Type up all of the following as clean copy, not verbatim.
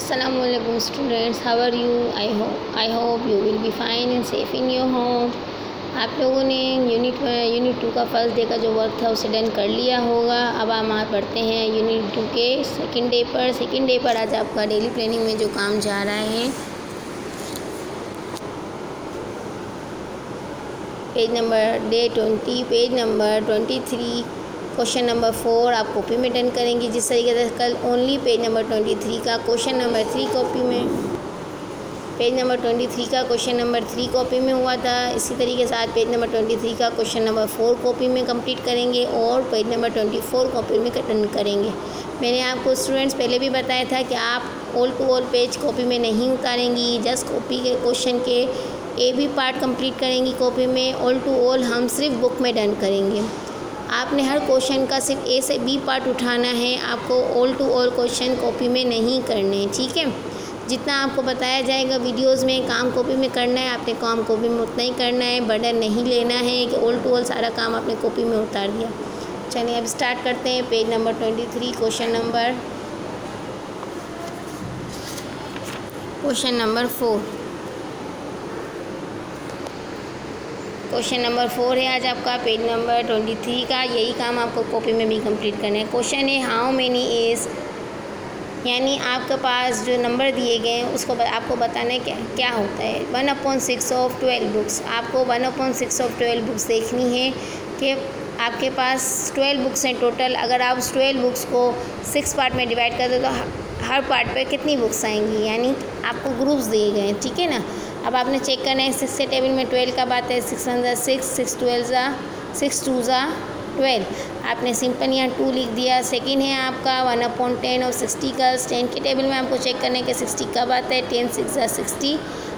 Assalamualaikum students, how are you? I hope you will be fine and safe in your home. आप लोगों ने unit 2 का first day का जो work था उसे डन कर लिया होगा। अब हम बढ़ते हैं यूनिट 2 के सेकंड डे पर आज आपका डेली प्लानिंग में जो काम जा रहा है पेज नंबर 23 क्वेश्चन नंबर 4 आप कॉपी में डन करेंगे। जिस तरीके से कल ओनली पेज नंबर 23 का क्वेश्चन नंबर 3 कॉपी में हुआ था, इसी तरीके से आज पेज नंबर 23 का क्वेश्चन नंबर 4 कॉपी में कंप्लीट करेंगे और पेज नंबर 24 कॉपी में डन करेंगे। मैंने आपको स्टूडेंट्स पहले भी बताया था कि आप all to all page copy में नहीं उतारेंगी, जस्ट कॉपी के क्वेश्चन के ए बी पार्ट कंप्लीट करेंगी कॉपी में। ऑल टू ऑल हम सिर्फ बुक में डन करेंगे। आपने हर क्वेश्चन का सिर्फ ए से बी पार्ट उठाना है, आपको all to all question copy में नहीं करने, ठीक है। जितना आपको बताया जाएगा वीडियोस में काम कॉपी में करना है, आपने काम कॉपी में उतना ही करना है। बर्डन नहीं लेना है कि ऑल टू ऑल सारा काम आपने कॉपी में उतार दिया। चलिए अब स्टार्ट करते हैं page number 23 question number 4। Question number 4 है आज आपका पेज नंबर 23 का। यही काम आपको कॉपी में भी कंप्लीट करना है। क्वेश्चन है हाउ मेनी इज़, यानी आपके पास जो नंबर दिए गए हैं उसको आपको बताना है क्या होता है। 1/6 ऑफ 12 बुक्स, आपको 1/6 ऑफ 12 बुक्स देखनी है कि आपके पास 12 बुक्स हैं टोटल। अगर आप उस 12 बुक्स को 6 पार्ट में डिवाइड कर दो तो हर पार्ट पे कितनी बुक्स आएंगी, यानी आपको ग्रुप्स दिए गए हैं, ठीक है ना। अब आपने चेक करना है 6 के टेबल में 12 का बात है, 6 1 ज़ा 6, 6 2 ज़ा 12। आपने सिंपल यहाँ 2 लिख दिया। सेकंड है आपका 1/10 और 60 का। 10 के टेबल में आपको चेक करना है कि 60 का बात है, 10 6 ज़ा 60,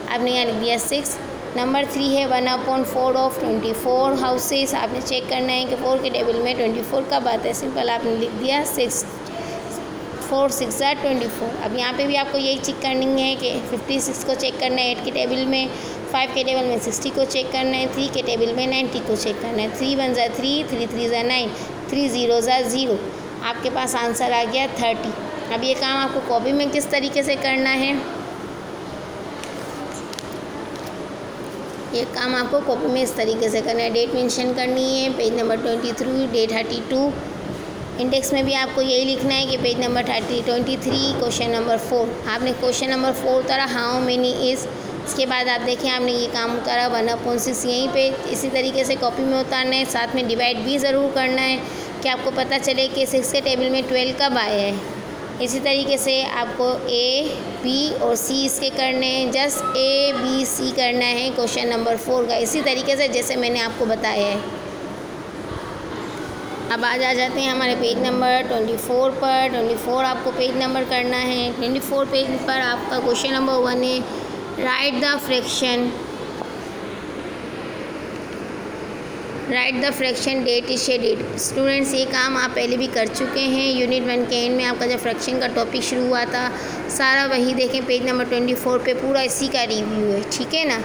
आपने यहाँ लिख दिया 6। नंबर 3 है 1/4 ऑफ 24 हाउसेस। आपने चेक करना है कि 4 के टेबल में 24 का बात है, सिंपल आपने लिख दिया 6। 4 6 ज़ा 24। अब यहाँ पे भी आपको यही चेक करनी है कि 56 को चेक करना है 8 के टेबल में, 5 के टेबल में 60 को चेक करना है, 3 के टेबल में 90 को चेक करना है। 3 1 ज़ा 3, 3 3 ज़ा 9, 3 0 ज़ा 0। आपके पास आंसर आ गया 30। अब ये काम आपको कॉपी में किस तरीके से करना है, ये काम आपको कॉपी में इस तरीके से करना है। डेट मेंशन करनी है पेज नंबर 23, डे 32। इंडेक्स में भी आपको यही लिखना है कि पेज नंबर 23 क्वेश्चन नंबर 4। आपने क्वेश्चन नंबर 4 उतारा हाउ मेनी इज़। इसके बाद आप देखें आपने ये काम उतारा 1/6 यहीं पे इसी तरीके से कॉपी में उतारना है। साथ में डिवाइड भी ज़रूर करना है कि आपको पता चले कि 6 के टेबल में 12 कब आया है। इसी तरीके से आपको ए बी और सी इसके करने हैं, जस्ट ए बी सी करना है क्वेश्चन नंबर 4 का, इसी तरीके से जैसे मैंने आपको बताया है। अब आज आ जाते हैं हमारे पेज नंबर 24 पर। 24 आपको पेज नंबर करना है। 24 पेज पर आपका क्वेश्चन नंबर 1 है right the fraction that is shaded. Students ये काम आप पहले भी कर चुके हैं। यूनिट 1 के एंड में आपका जब फ्रैक्शन का टॉपिक शुरू हुआ था सारा वही देखें, पेज नंबर 24 पे पूरा इसी का रिव्यू है, ठीक है ना।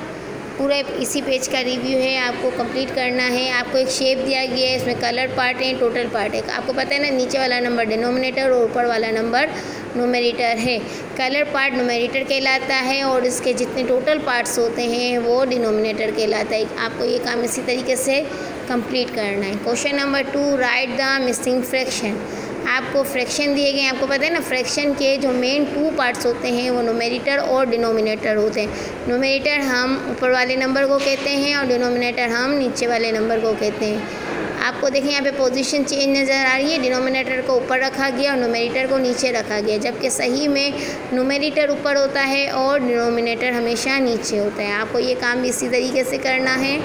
पूरा इसी पेज का रिव्यू है, आपको कंप्लीट करना है। आपको एक शेप दिया गया है, इसमें कलर पार्ट है, टोटल पार्ट है। आपको पता है ना नीचे वाला नंबर डिनोमिनेटर और ऊपर वाला नंबर न्यूमेरेटर है। कलर पार्ट न्यूमेरेटर कहलाता है और इसके जितने टोटल पार्ट्स होते हैं वो डिनोमिनेटर कहलाता है। आपको ये काम इसी तरीके से कंप्लीट करना है। Question number 2 right the missing fraction. आपको फ्रैक्शन दिए गए हैं। आपको पता है ना फ्रैक्शन के जो मेन 2 पार्ट्स होते हैं वो न्यूमेरेटर और डिनोमिनेटर होते हैं। न्यूमेरेटर हम ऊपर वाले नंबर को कहते हैं और डिनोमिनेटर हम नीचे वाले नंबर को कहते हैं। आपको देखें यहाँ पे पोजीशन चेंज नज़र आ रही है, डिनोमिनेटर को ऊपर रखा गया और न्यूमेरेटर को नीचे रखा गया, जबकि सही में न्यूमेरेटर ऊपर होता है और डिनोमिनेटर हमेशा नीचे होता है। आपको ये काम भी इसी तरीके से करना है,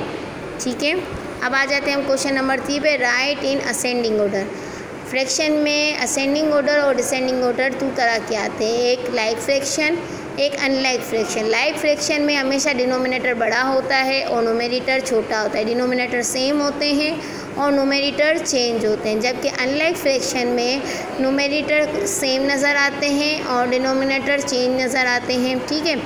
ठीक है। अब आ जाते हैं हम क्वेश्चन नंबर 3 पे right in ascending order. Fraction में असेंडिंग ऑर्डर और डिसेंडिंग ऑर्डर 2 तरह के आते हैं, एक लाइक फ्रैक्शन एक अनलाइक फ्रैक्शन। लाइक फ्रैक्शन में हमेशा डिनोमिनेटर बड़ा होता है और न्यूमेरेटर छोटा होता है। डिनोमिनेटर सेम होते हैं और न्यूमेरेटर चेंज होते हैं, जबकि अनलाइक फ्रैक्शन में न्यूमेरेटर सेम नज़र आते हैं और डिनोमिनेटर चेंज नज़र आते हैं, ठीक है।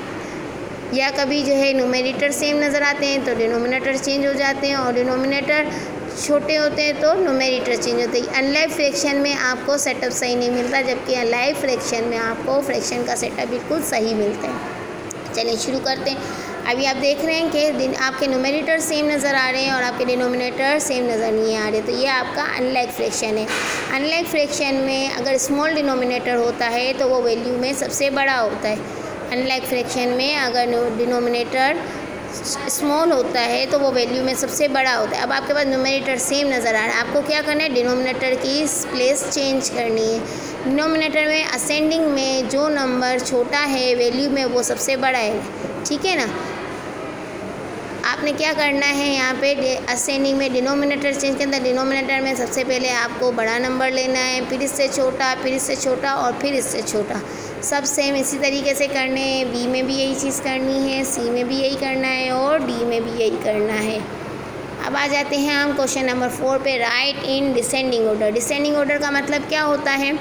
या कभी जो है न्यूमेरेटर सेम नज़र आते हैं तो डिनोमिनेटर चेंज हो जाते हैं और डिनोमिनेटर छोटे होते हैं तो न्यूमेरेटर चेंज होते हैं। अनलाइक फ्रैक्शन में आपको सेटअप सही नहीं मिलता, जबकि अनलाइक फ्रैक्शन में आपको फ्रैक्शन का सेटअप बिल्कुल सही मिलता है। चलिए शुरू करते हैं। अभी आप देख रहे हैं कि आपके न्यूमेरेटर सेम नज़र आ रहे हैं और आपके डिनोमिनेटर सेम नज़र नहीं आ रहे, तो ये आपका अनलाइक फ्रैक्शन है। अनलाइक फ्रैक्शन में अगर स्मॉल डिनोमिनेटर होता है तो वो वैल्यू में सबसे बड़ा होता है। अनलाइक फ्रैक्शन में अगर डिनोमिनेटर स्मॉल होता है तो वो वैल्यू में सबसे बड़ा होता है। अब आपके पास न्यूमेरेटर सेम नज़र आ रहा है, आपको क्या करना है, डिनोमिनेटर की प्लेस चेंज करनी है। डिनोमिनेटर में असेंडिंग में जो नंबर छोटा है वैल्यू में वो सबसे बड़ा है, ठीक है ना। आपने क्या करना है, यहाँ पे असेंडिंग में डिनोमिनेटर चेंज करना है। डिनोमिनेटर में सबसे पहले आपको बड़ा नंबर लेना है, फिर इससे छोटा, फिर इससे छोटा और फिर इससे छोटा, सब सेम इसी तरीके से करने हैं। बी में भी यही चीज़ करनी है, सी में भी यही करना है और डी में भी यही करना है। अब आ जाते हैं हम क्वेश्चन नंबर 4 पे, right in descending order. Descending order का मतलब क्या होता है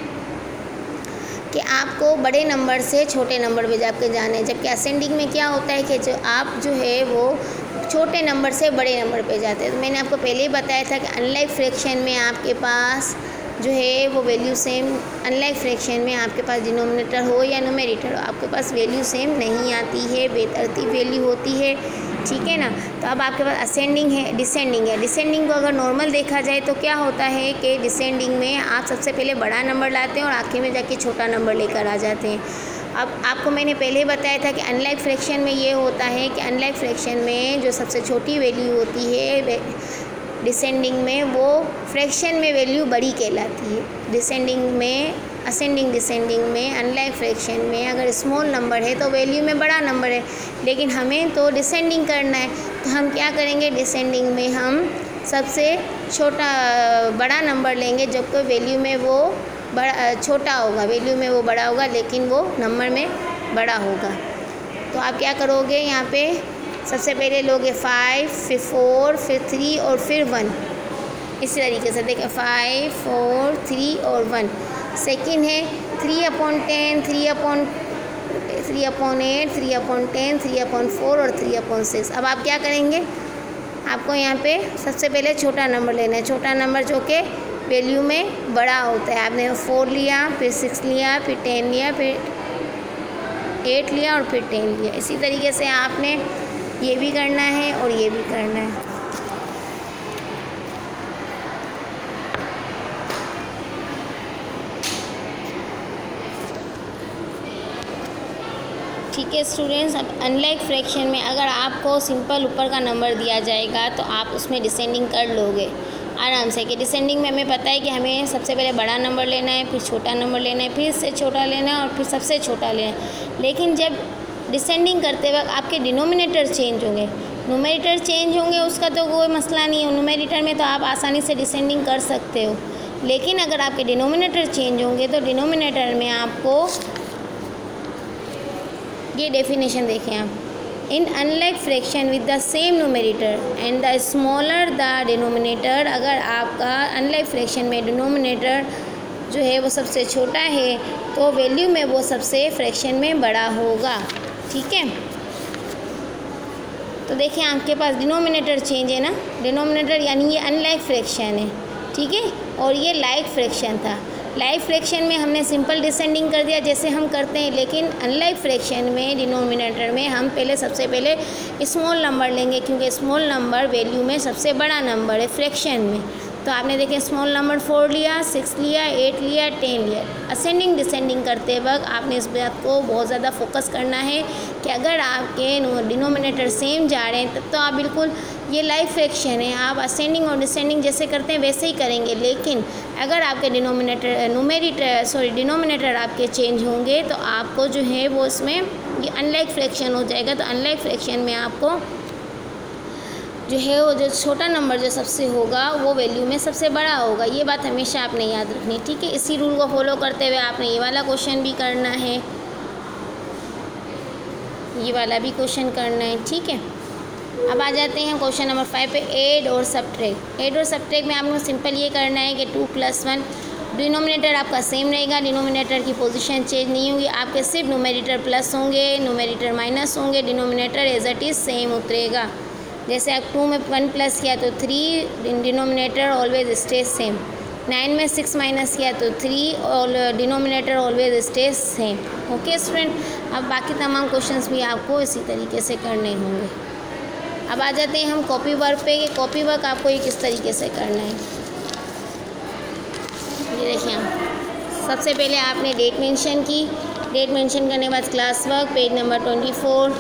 कि आपको बड़े नंबर से छोटे नंबर पे जाके जाना है, जबकि असेंडिंग में क्या होता है कि आप जो है वो छोटे नंबर से बड़े नंबर पे जाते हैं। तो मैंने आपको पहले ही बताया था कि अनलाइक फ्रैक्शन में आपके पास जो है वो वैल्यू सेम, अनलाइक फ्रैक्शन में आपके पास डिनोमिनेटर हो या न्यूमेरेटर हो, आपके पास वैल्यू सेम नहीं आती है, बेतरतीब वैल्यू होती है, ठीक है ना। तो अब आपके पास असेंडिंग है, डिसेंडिंग है। डिसेंडिंग को अगर नॉर्मल देखा जाए तो क्या होता है कि डिसेंडिंग में आप सबसे पहले बड़ा नंबर लाते हैं और आखिर में जाके छोटा नंबर लेकर आ जाते हैं। अब आपको मैंने पहले बताया था कि अनलाइक फ्रैक्शन में ये होता है कि अनलाइक फ्रैक्शन में जो सबसे छोटी वैल्यू होती है डिसेंडिंग में, वो फ्रैक्शन में वैल्यू बड़ी कहलाती है। डिसेंडिंग में, असेंडिंग डिसेंडिंग में, अनलाइक फ्रैक्शन में अगर स्मॉल नंबर है तो वैल्यू में बड़ा नंबर है, लेकिन हमें तो डिसेंडिंग करना है, तो हम क्या करेंगे, डिसेंडिंग में हम सबसे छोटा बड़ा नंबर लेंगे, जबकि वैल्यू में वो बड़ा छोटा होगा, वैल्यू में वो बड़ा होगा लेकिन वो नंबर में बड़ा होगा। तो आप क्या करोगे, यहाँ पे सबसे पहले लोगे 5, फिर 4, फिर 3 और फिर 1, इसी तरीके से देखें 5, 4, 3 और 1। सेकंड है 3/10, 3/8, 3/10, 3/4 और 3/6। अब आप क्या करेंगे, आपको यहाँ पे सबसे पहले छोटा नंबर लेना है, छोटा नंबर जो कि वैल्यू में बड़ा होता है। आपने 4 लिया, फिर 6 लिया, फिर 10 लिया, फिर 8 लिया और फिर 10 लिया। इसी तरीके से आपने ये भी करना है और ये भी करना है। ठीक है स्टूडेंट्स, अब अनलाइक फ्रैक्शन में अगर आपको सिंपल ऊपर का नंबर दिया जाएगा तो आप उसमें डिसेंडिंग कर लोगे आराम से, कि डिसेंडिंग में हमें पता है कि हमें सबसे पहले बड़ा नंबर लेना है, फिर छोटा नंबर लेना है, फिर इससे छोटा लेना है और फिर सबसे छोटा लेना है। लेकिन जब डिसेंडिंग करते वक्त आपके डिनोमिनेटर चेंज होंगे, न्यूमेरेटर चेंज होंगे, उसका तो कोई मसला नहीं है। न्यूमेरेटर में तो आप आसानी से डिसेंडिंग कर सकते हो, लेकिन अगर आपके डिनोमिनेटर चेंज होंगे तो डिनोमिनेटर में आपको ये डेफिनेशन देखें आप, in unlike fraction with the same numerator and the smaller the denominator. अगर आपका अनलाइक फ्रैक्शन में डिनोमिनेटर जो है वो सबसे छोटा है तो वैल्यू में वो सबसे फ्रैक्शन में बड़ा होगा, ठीक है। तो देखिए आपके पास डिनोमिनेटर चेंज है ना, डिनोमिनेटर यानी ये अनलाइक फ्रैक्शन है, ठीक है, और ये लाइक फ्रैक्शन था। लाइक फ्रैक्शन में हमने सिंपल डिसेंडिंग कर दिया जैसे हम करते हैं, लेकिन अनलाइक फ्रैक्शन में डिनोमिनेटर में हम पहले सबसे पहले स्मॉल नंबर लेंगे, क्योंकि स्मॉल नंबर वैल्यू में सबसे बड़ा नंबर है फ्रैक्शन में। तो आपने देखें स्मॉल नंबर 4 लिया, 6 लिया, 8 लिया, 10 लिया। असेंडिंग डिसेंडिंग करते वक्त आपने इस बात को बहुत ज़्यादा फोकस करना है कि अगर आपके डिनोमिनेटर सेम जा रहे हैं तब तो आप बिल्कुल, ये लाइक फ्रैक्शन है, आप असेंडिंग और डिसेंडिंग जैसे करते हैं वैसे ही करेंगे। लेकिन अगर आपके डिनोमिनेटर आपके चेंज होंगे तो आपको जो है वो इसमें ये अनलाइक फ्रैक्शन हो जाएगा। तो अनलाइक फ्रैक्शन में आपको जो है वो जो छोटा नंबर जो सबसे होगा वो वैल्यू में सबसे बड़ा होगा। ये बात हमेशा आपने याद रखनी, ठीक है। इसी रूल को फॉलो करते हुए आपने ये वाला क्वेश्चन भी करना है, ये वाला भी क्वेश्चन करना है, ठीक है। अब आ जाते हैं क्वेश्चन नंबर 5 पे, ऐड और सब्ट्रैक्ट। ऐड और सब्ट्रैक्ट में आपको सिंपल ये करना है कि 2 + 1, डिनोमिनेटर आपका सेम रहेगा, डिनोमिनेटर की पोजीशन चेंज नहीं होगी, आपके सिर्फ न्यूमेरेटर प्लस होंगे, न्यूमेरेटर माइनस होंगे, denominator as it is same उतरेगा। जैसे आप 2 में 1 प्लस किया तो 3, डिनोमिनेटर ऑलवेज स्टेज सेम। 9 में 6 माइनस किया तो 3 और denominator always stage same. Okay student, अब बाकी तमाम क्वेश्चंस भी आपको इसी तरीके से करने होंगे। अब आ जाते हैं हम कॉपी वर्क पे कि कॉपी वर्क आपको ये किस तरीके से करना है। ये देखिए, सबसे पहले आपने डेट मेंशन की, डेट मेंशन करने के बाद class work page number 24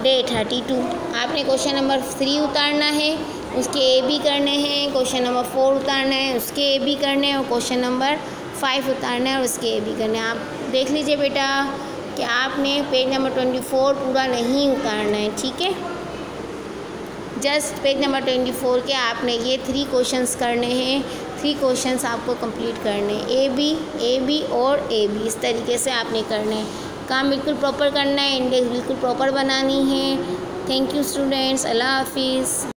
day 32 आपने क्वेश्चन नंबर 3 उतारना है, उसके ए बी करने हैं, क्वेश्चन नंबर 4 उतारना है, उसके ए बी करने हैं, और क्वेश्चन नंबर 5 उतारना है और उसके ए बी करने हैं। आप देख लीजिए बेटा कि आपने पेज नंबर 24 पूरा नहीं उतारना है, ठीक है। जस्ट पेज नंबर 24 के आपने ये 3 क्वेश्चंस करने हैं, 3 क्वेश्चंस आपको कंप्लीट करने हैं, ए बी और ए बी, इस तरीके से आपने करने हैं। काम बिल्कुल प्रॉपर करना है, इंडेक्स बिल्कुल प्रॉपर बनानी है। थैंक यू स्टूडेंट्स, अल्लाह हाफिज़।